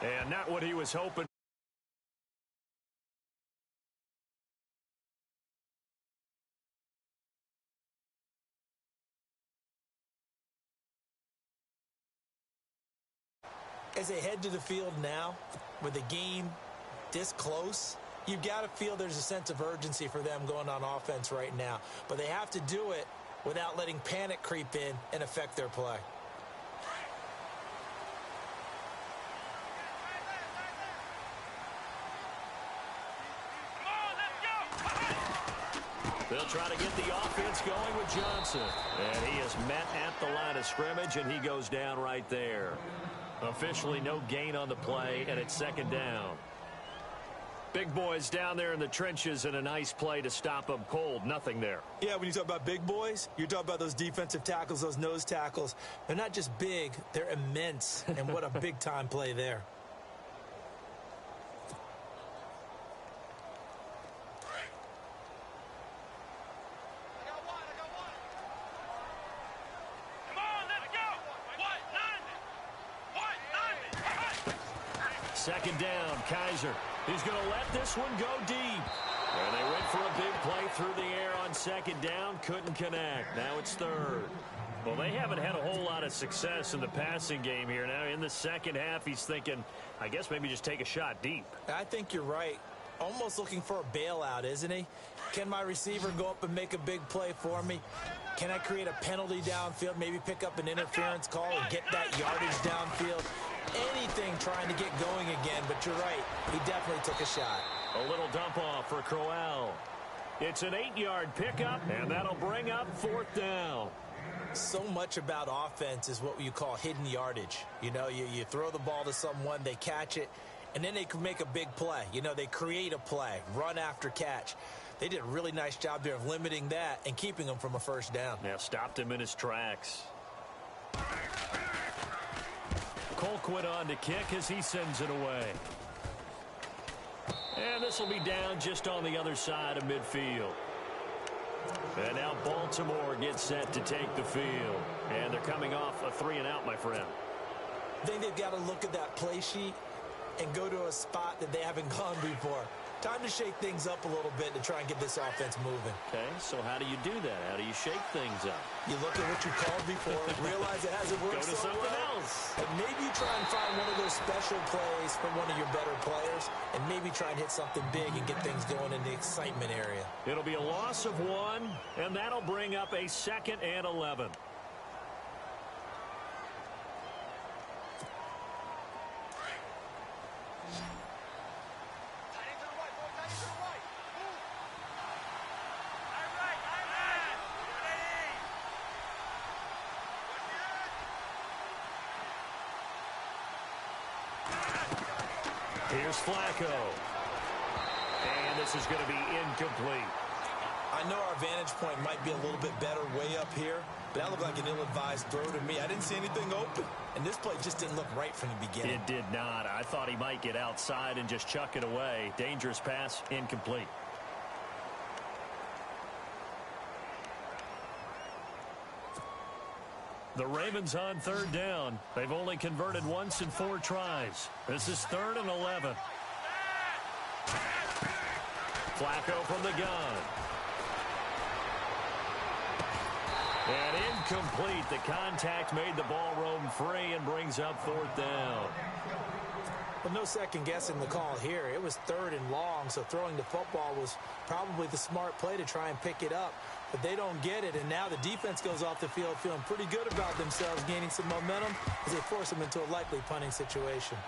And not what he was hoping. As they head to the field now, with the game this close, you've got to feel there's a sense of urgency for them going on offense right now. But they have to do it without letting panic creep in and affect their play. They'll try to get the offense going with Johnson. And he is met at the line of scrimmage, and he goes down right there. Officially no gain on the play, and it's second down. Big boys down there in the trenches, and a nice play to stop them cold. Nothing there. Yeah, when you talk about big boys, you're talking about those defensive tackles, those nose tackles. They're not just big, they're immense. And what a big-time play there. Second down, Kaiser. He's going to let this one go deep. And they went for a big play through the air on second down. Couldn't connect. Now it's third. Well, they haven't had a whole lot of success in the passing game here. Now in the second half, he's thinking, I guess maybe just take a shot deep. I think you're right. Almost looking for a bailout, isn't he? Can my receiver go up and make a big play for me? Can I create a penalty downfield, maybe pick up an interference call and get that yardage downfield? Anything trying to get going again, but you're right. He definitely took a shot. A little dump off for Crowell. It's an 8-yard pickup, and that'll bring up fourth down. So much about offense is what you call hidden yardage. You know, you throw the ball to someone, they catch it, and then they can make a big play. You know, they create a play, run after catch. They did a really nice job there of limiting that and keeping him from a first down. Now stopped him in his tracks. Colquitt on to kick as he sends it away. And this will be down just on the other side of midfield. And now Baltimore gets set to take the field. And they're coming off a 3-and-out, my friend. I think they've got to look at that play sheet and go to a spot that they haven't gone before. Time to shake things up a little bit to try and get this offense moving. Okay, so how do you do that? How do you shake things up? You look at what you called before, realize it hasn't worked Go to so something well, else. and maybe try and find one of those special plays from one of your better players, and maybe try and hit something big and get things going in the excitement area. It'll be a loss of 1, and that'll bring up a 2nd and 11. Here's Flacco. And this is going to be incomplete. I know our vantage point might be a little bit better way up here, but that looked like an ill-advised throw to me. I didn't see anything open, and this play just didn't look right from the beginning. It did not. I thought he might get outside and just chuck it away. Dangerous pass, incomplete. The Ravens on third down. They've only converted once in 4 tries. This is 3rd and 11. Flacco from the gun. And incomplete. The contact made the ball roam free and brings up 4th down. Well, no second guessing the call here. It was 3rd and long, so throwing the football was probably the smart play to try and pick it up. But they don't get it, and now the defense goes off the field feeling pretty good about themselves, gaining some momentum as they force them into a likely punting situation.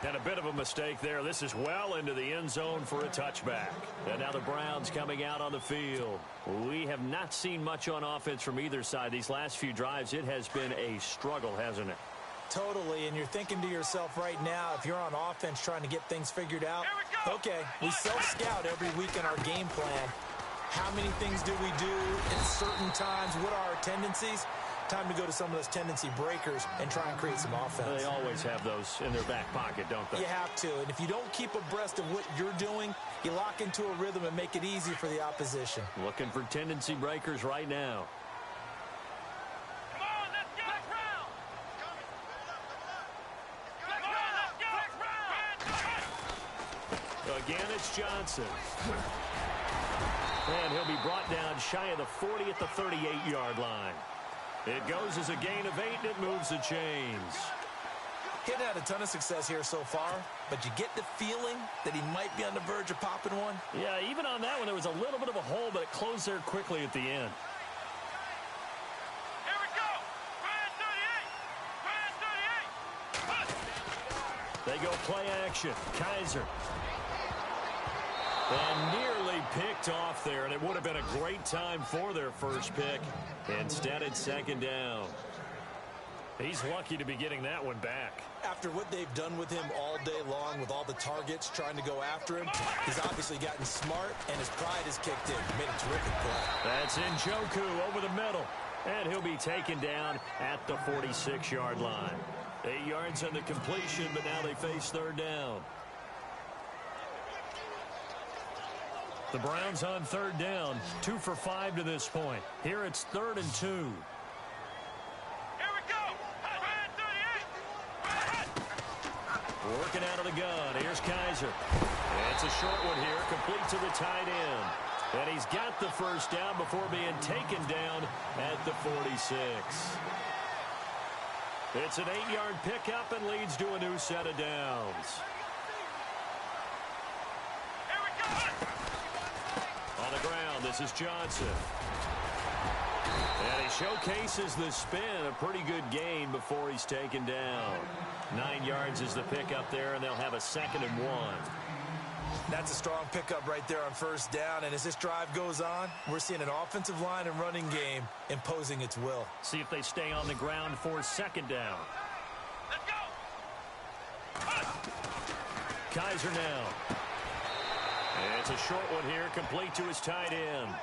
And a bit of a mistake there. This is well into the end zone for a touchback. And now the Browns coming out on the field. We have not seen much on offense from either side. These last few drives, it has been a struggle, hasn't it? Totally, and you're thinking to yourself right now, if you're on offense trying to get things figured out, okay, we self-scout every week in our game plan. How many things do we do at certain times? What are our tendencies? Time to go to some of those tendency breakers and try and create some offense. They always have those in their back pocket, don't they? You have to, and if you don't keep abreast of what you're doing, you lock into a rhythm and make it easy for the opposition. Looking for tendency breakers right now. again, it's Johnson. And he'll be brought down shy of the 40 at the 38-yard line. It goes as a gain of 8, and it moves the chains. He hadn't had a ton of success here so far, but you get the feeling that he might be on the verge of popping one. Yeah, even on that one, there was a little bit of a hole, but it closed there quickly at the end. Here we go! Brand 38! They go play action. Kaiser. And nearly picked off there, and it would have been a great time for their first pick. Instead, it's second down. He's lucky to be getting that one back. After what they've done with him all day long, with all the targets trying to go after him, he's obviously gotten smart, and his pride has kicked in. Made a terrific play. That's Njoku over the middle, and he'll be taken down at the 46-yard line. 8 yards on the completion, but now they face third down. The Browns on third down, 2 for 5 to this point. Here it's 3rd and 2. Here we go! Brand 38! Working out of the gun. Here's Kaiser. It's a short one here, complete to the tight end. And he's got the first down before being taken down at the 46. It's an 8-yard pickup and leads to a new set of downs. Here we go! On the ground, this is Johnson. And he showcases the spin, a pretty good gain before he's taken down. 9 yards is the pickup there, and they'll have a 2nd and 1. That's a strong pickup right there on first down, and as this drive goes on, we're seeing an offensive line and running game imposing its will. See if they stay on the ground for 2nd down. Let's go! Kaiser now. It's a short one here, complete to his tight end.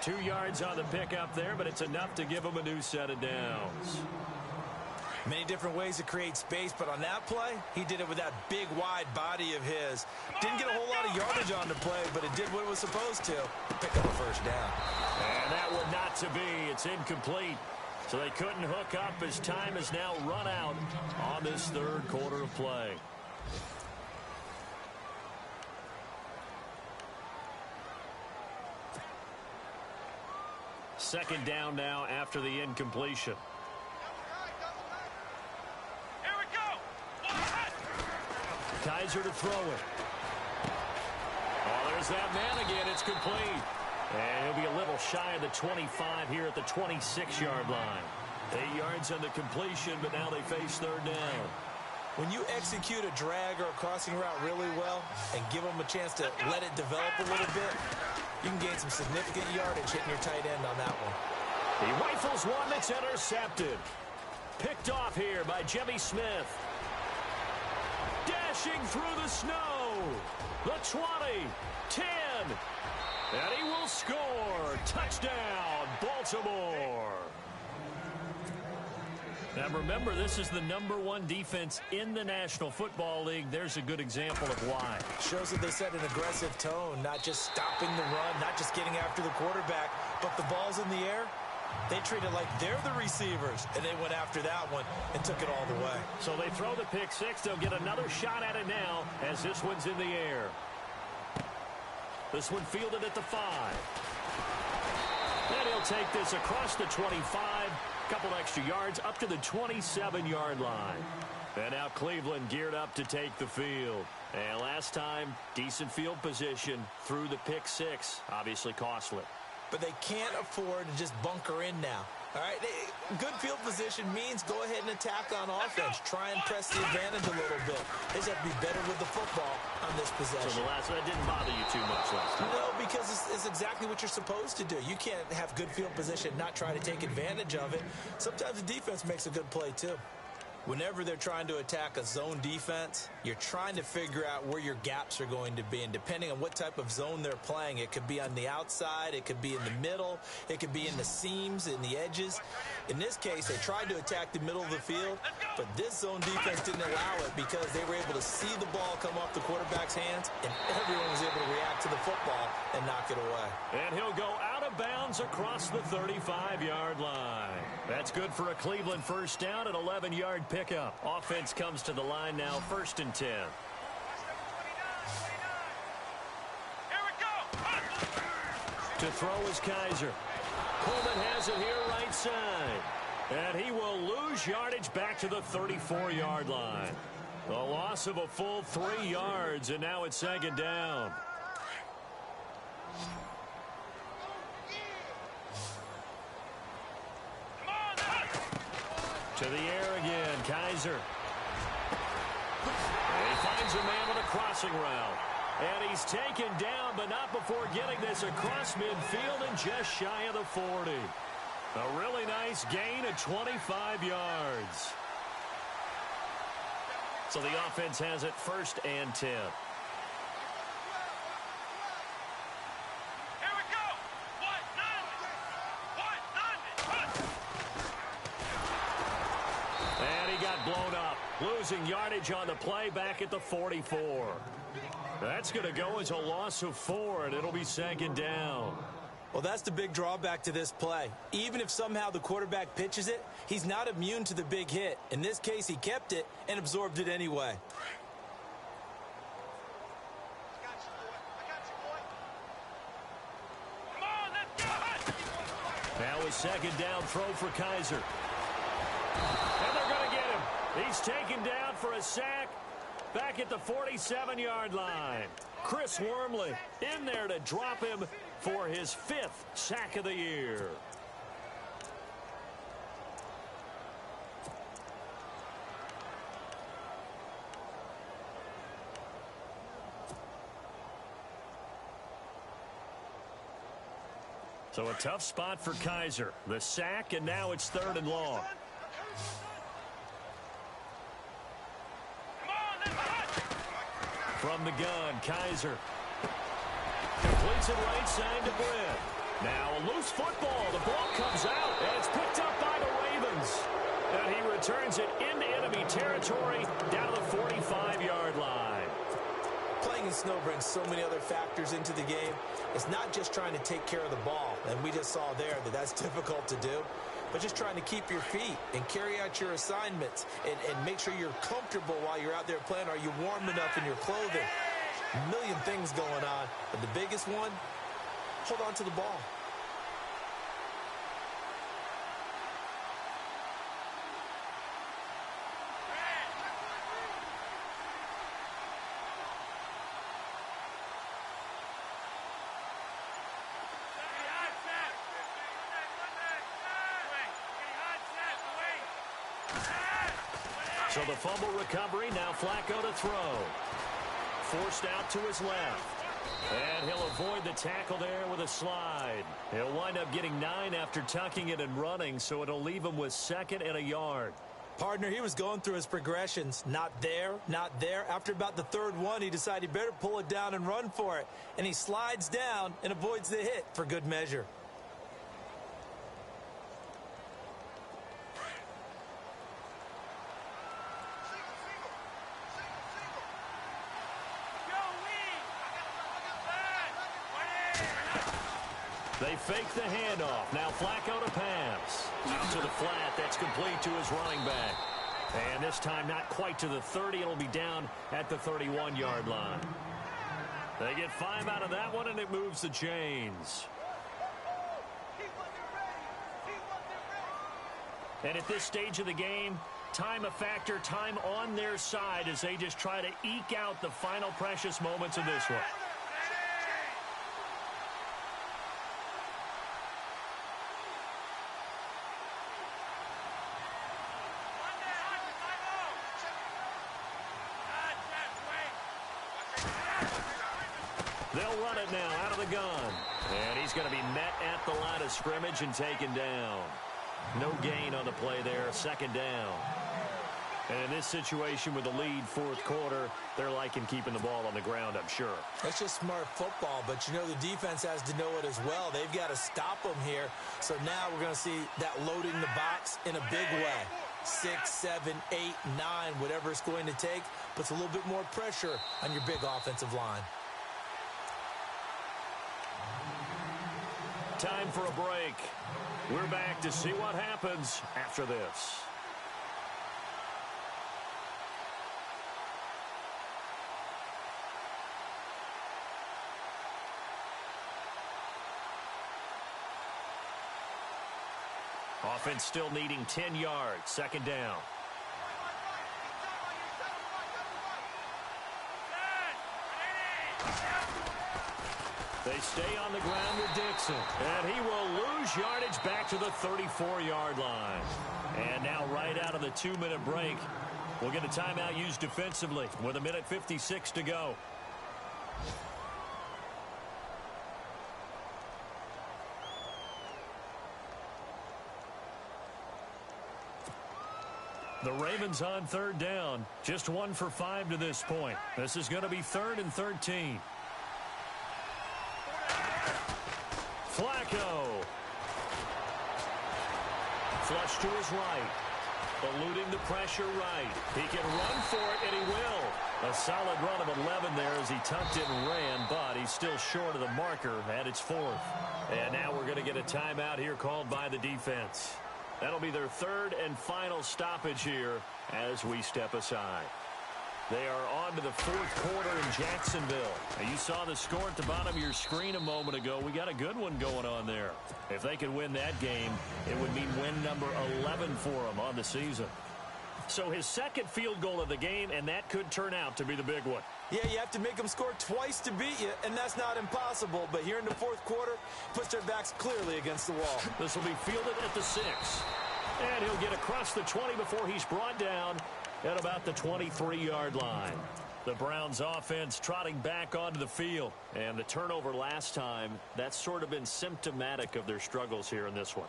2 yards on the pickup there, but it's enough to give him a new set of downs. Many different ways to create space, but on that play, he did it with that big, wide body of his. Didn't get a whole lot of yardage on the play, but it did what it was supposed to. Pick up a first down. And that one not to be. It's incomplete. So they couldn't hook up as time has now run out on this third quarter of play. Second down now after the incompletion. Here we go! Kaiser to throw it. Oh, there's that man again. It's complete. And he'll be a little shy of the 25 here at the 26-yard line. 8 yards on the completion, but now they face third down. When you execute a drag or a crossing route really well and give them a chance to let it develop a little bit, you can gain some significant yardage hitting your tight end on that one. He rifles one that's intercepted. Picked off here by Jimmy Smith. Dashing through the snow. The 20, 10, and he will score. Touchdown, Baltimore. Now remember, this is the #1 defense in the National Football League. There's a good example of why. Shows that they set an aggressive tone, not just stopping the run, not just getting after the quarterback, but the ball's in the air. They treat it like they're the receivers, and they went after that one and took it all the way. So they throw the pick six. They'll get another shot at it now as this one's in the air. This one fielded at the 5. And he'll take this across the 25. Couple extra yards up to the 27-yard line. And now Cleveland geared up to take the field. And last time, decent field position through the pick six. Obviously costly. But they can't afford to just bunker in now. All right, good field position means go ahead and attack on offense. Try and press the advantage a little bit. They just have to be better with the football on this possession. So the last one, that didn't bother you too much last time. No, because it's exactly what you're supposed to do. You can't have good field position, not try to take advantage of it. Sometimes the defense makes a good play, too. Whenever they're trying to attack a zone defense, you're trying to figure out where your gaps are going to be. And depending on what type of zone they're playing, it could be on the outside, it could be in the middle, it could be in the seams, in the edges. In this case, they tried to attack the middle of the field, but this zone defense didn't allow it because they were able to see the ball come off the quarterback's hands, and everyone was able to react to the football and knock it away. And he'll go out of bounds across the 35-yard line. That's good for a Cleveland first down, an 11-yard pickup. Offense comes to the line now, 1st and 10. To throw is Kaiser. Coleman has it here right side. And he will lose yardage back to the 34-yard line. A loss of a full 3 yards, and now it's second down. To the air again, Kaiser. And he finds a man with a crossing route. And he's taken down, but not before getting this across midfield and just shy of the 40. A really nice gain of 25 yards. So the offense has it 1st and 10. Here we go. And he got blown up, losing yardage on the play back at the 44. That's going to go as a loss of 4, and it'll be second down. Well, that's the big drawback to this play. Even if somehow the quarterback pitches it, he's not immune to the big hit. In this case, he kept it and absorbed it anyway. Now a second down throw for Kaiser. And they're going to get him. He's taken down for a sack back at the 47-yard line. Chris Wormley in there to drop him for his 5th sack of the year. So a tough spot for Kaiser. The sack, and now it's 3rd and long. From the gun, Kaiser completes it right side to Britt. Now a loose football. The ball comes out, and it's picked up by the Ravens. And he returns it into enemy territory down to the 45-yard line. Playing in snow brings so many other factors into the game. It's not just trying to take care of the ball, and we just saw there that that's difficult to do, but just trying to keep your feet and carry out your assignments and make sure you're comfortable while you're out there playing. Are you warm enough in your clothing? A million things going on, but the biggest one, hold on to the ball. So the fumble recovery, now Flacco to throw. Forced out to his left. And he'll avoid the tackle there with a slide. He'll wind up getting 9 after tucking it and running, so it'll leave him with 2nd and a yard. Partner, he was going through his progressions. Not there, not there. After about the 3rd one, he decided he better pull it down and run for it. And he slides down and avoids the hit for good measure. They fake the handoff. Now Flacco to pass. Out to the flat. That's complete to his running back. And this time not quite to the 30. It'll be down at the 31-yard line. They get 5 out of that one, and it moves the chains. And at this stage of the game, time a factor, time on their side as they just try to eke out the final precious moments of this one. They'll run it now out of the gun. And he's going to be met at the line of scrimmage and taken down. No gain on the play there, 2nd down. And in this situation with the lead 4th quarter, they're liking keeping the ball on the ground, I'm sure. That's just smart football, but you know the defense has to know it as well. They've got to stop them here. So now we're going to see that loading the box in a big way. 6, 7, 8, 9, whatever it's going to take, puts a little bit more pressure on your big offensive line. Time for a break. We're back to see what happens after this. offense still needing 10 yards. Second down. They stay on the ground with Dixon. And he will lose yardage back to the 34-yard line. And now right out of the 2-minute break, we'll get a timeout used defensively with 1:56 to go. The Ravens on third down. Just 1 for 5 to this point. This is going to be 3rd and 13. Flacco. Flush to his right. Eluding the pressure right. He can run for it, and he will. A solid run of 11 there as he tucked it and ran, but he's still short of the marker at its 4th. And now we're going to get a timeout here called by the defense. That'll be their 3rd and final stoppage here as we step aside. They are on to the 4th quarter in Jacksonville. And you saw the score at the bottom of your screen a moment ago. We got a good one going on there. If they could win that game, it would mean win number 11 for them on the season. So his 2nd field goal of the game, and that could turn out to be the big one. Yeah, you have to make them score twice to beat you, and that's not impossible. But here in the 4th quarter, puts their backs clearly against the wall. This will be fielded at the 6. And he'll get across the 20 before he's brought down at about the 23-yard line. The Browns offense trotting back onto the field. And the turnover last time, that's sort of been symptomatic of their struggles here in this one.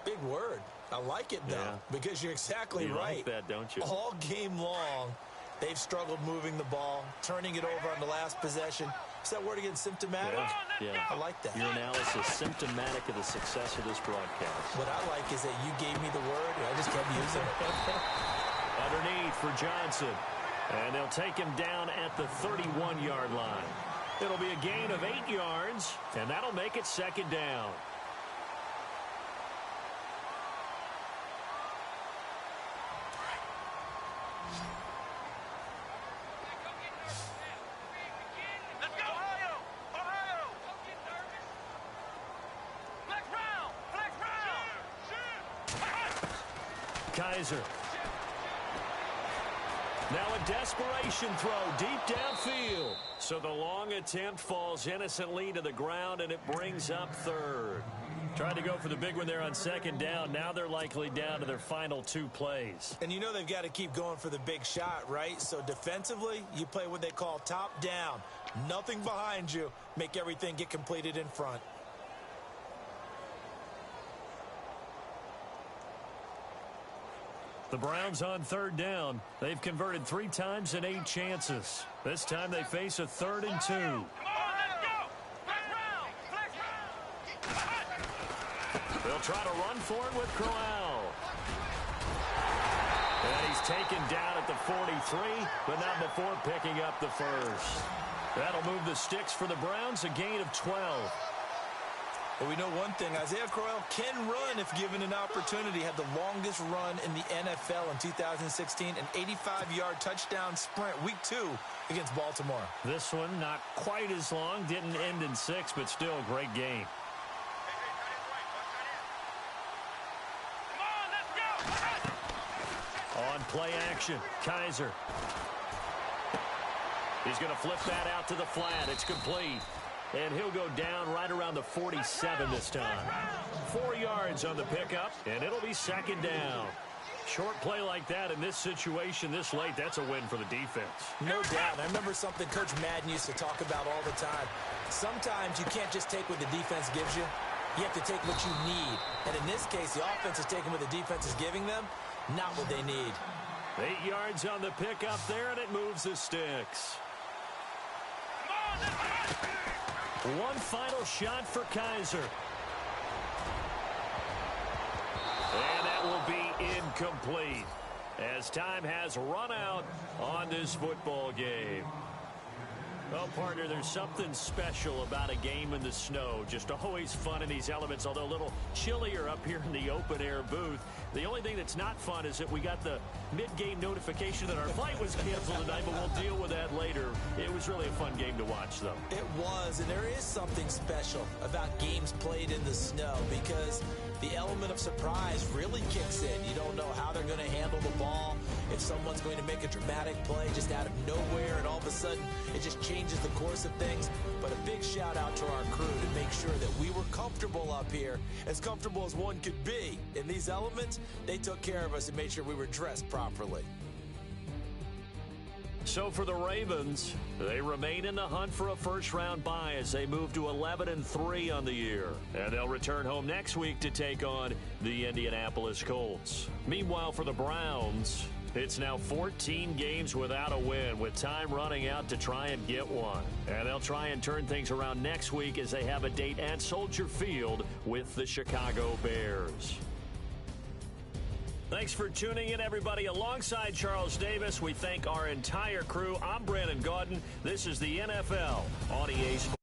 Big word. I like it, though, because you're exactly right. You like that, don't you? All game long, they've struggled moving the ball, turning it over on the last possession. Is that word again, symptomatic? Yeah. I like that. Your analysis, symptomatic of the success of this broadcast. What I like is that you gave me the word, and I just kept using it. Underneath for Johnson. And they'll take him down at the 31-yard line. It'll be a gain of 8 yards, and that'll make it 2nd down. Let's go! Ohio! Don't get nervous. Flex round! Kaiser. Now a desperation throw deep downfield. So the long attempt falls innocently to the ground, and it brings up 3rd. Tried to go for the big one there on 2nd down. Now they're likely down to their final 2 plays. And you know they've got to keep going for the big shot, right? So defensively, you play what they call top down. Nothing behind you. Make everything get completed in front. The Browns on 3rd down. They've converted 3 times in 8 chances. This time they face a 3rd and 2. Come on, let's go! Flex round! They'll try to run for it with Crowell. And he's taken down at the 43, but not before picking up the 1st. That'll move the sticks for the Browns, a gain of 12. But we know one thing, Isaiah Crowell can run if given an opportunity. Had the longest run in the NFL in 2016, an 85-yard touchdown sprint, week 2 against Baltimore. This one not quite as long, didn't end in 6, but still a great game. Come on, let's go! On play action, Kaiser. He's going to flip that out to the flat. It's complete. And he'll go down right around the 47 this time. 4 yards on the pickup, and it'll be 2nd down. Short play like that in this situation this late, that's a win for the defense. No doubt. I remember something Coach Madden used to talk about all the time. Sometimes you can't just take what the defense gives you. You have to take what you need. And in this case, the offense is taking what the defense is giving them, not what they need. 8 yards on the pickup there, and it moves the sticks. One final shot for Kaiser. And that will be incomplete as time has run out on this football game. Well, partner, there's something special about a game in the snow. Just always fun in these elements, although a little chillier up here in the open-air booth. The only thing that's not fun is that we got the mid-game notification that our flight was canceled tonight, but we'll deal with that later. It was really a fun game to watch, though. It was, and there is something special about games played in the snow because the element of surprise really kicks in. You don't know how they're going to handle the ball, if someone's going to make a dramatic play just out of nowhere, and all of a sudden it just changes the course of things. But a big shout out to our crew to make sure that we were comfortable up here, as comfortable as one could be. In these elements, they took care of us and made sure we were dressed properly. So for the Ravens, they remain in the hunt for a first-round bye as they move to 11-3 on the year. And they'll return home next week to take on the Indianapolis Colts. Meanwhile, for the Browns, it's now 14 games without a win, with time running out to try and get one. And they'll try and turn things around next week as they have a date at Soldier Field with the Chicago Bears. Thanks for tuning in, everybody. Alongside Charles Davis, we thank our entire crew. I'm Brandon Gaudin. This is the NFL on EA Sports.